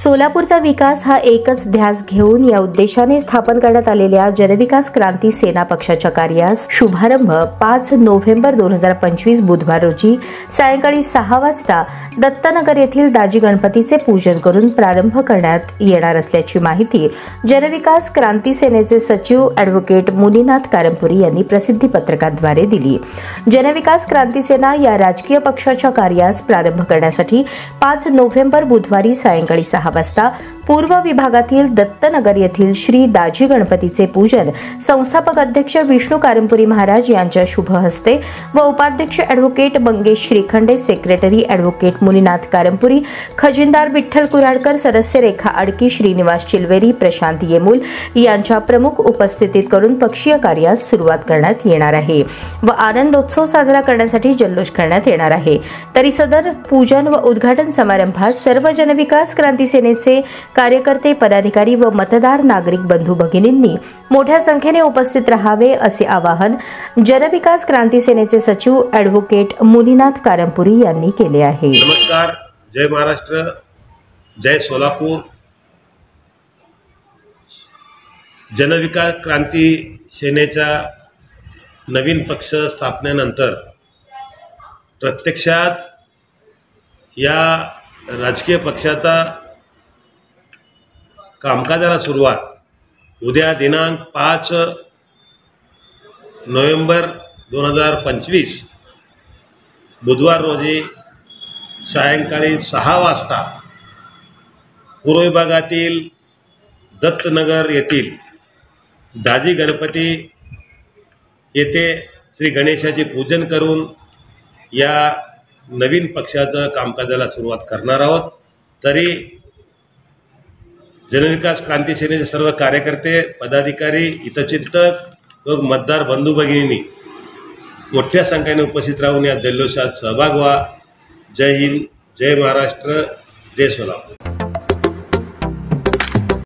सोलापूरचा विकास हा एकच ध्यास घेऊन या उद्देशाने स्थापन करण्यात आलेल्या जनविकास क्रांती सेना पक्षाच्या कार्यास शुभारंभ 5 नोव्हेंबर 2025 बुधवार रोजी सायंकाळी 6 वाजता दत्तनगर येथील दाजी गणपतीचे पूजन करून प्रारंभ करण्यात येणार असल्याची माहिती जनविकास क्रांती सेनेचे सचिव ॲडव्होकेट मुनीनाथ कारंपुरी यांनी प्रसिद्धी पत्रकाद्वारे दिली। जनविकास क्रांती सेना या राजकीय पक्षाच्या कार्यास प्रारंभ करण्यासाठी 5 नोव्हेंबर बुधवारी सायंकाळी 6 वाजता पूर्व विभागातील दत्तनगर येथील श्री दाजी गणपतीचे पूजन संस्थापक अध्यक्ष विष्णू कारंपुरी महाराज यांच्या शुभ हस्ते व उपाध्यक्ष advocate Mangesh Shrikhande, secretary advocate Muninath Karampuri, खजिनदार विठ्ठल कुराडकर, सदस्य रेखा अडकी, श्रीनिवास चिलवेरी, प्रशांत येमूल यांच्या प्रमुख उपस्थितीत करून पक्षीय कार्यास सुरुवात करण्यात येणार आहे व आनंदोत्सव साजरा करण्यासाठी जल्लोष करण्यात येणार आहे। तरी सदर पूजन व उद्घाटन समारंभात सर्व जनविकास क्रांती सेनेचे कार्यकर्ते, पदाधिकारी व मतदार नागरिक बंधू भगिनींनी मोठ्या संख्येने उपस्थित राहावे असे आवाहन जनविकास क्रांती सेनेचे सचिव ॲडव्होकेट मुनीनाथ कारंपुरी यांनी केले आहे। नमस्कार, जय महाराष्ट्र, जय सोलापूर। जनविकास क्रांती सेनेच्या नवीन पक्ष स्थापनेनंतर प्रत्यक्षात या राजकीय पक्षाचा कामकाजाला सुरुवात उद्या दिनांक 5 नोव्हेंबर 2025 बुधवार रोजी सायंकाळी 6 वाजता पूर्व विभागातील दत्तनगर येथील दाजी गणपती येथे श्री गणेशाचे पूजन करून या नवीन पक्षाचं कामकाजाला सुरुवात करणार आहोत। तरी जनविकास क्रांती सेनेचे सर्व कार्यकर्ते, पदाधिकारी, हितचिंतक व मतदार बंधू भगिनींनी मोठ्या संख्येने उपस्थित राहून या जल्लोषात सहभाग व्हा। जय हिंद, जय महाराष्ट्र, जय सोलापूर।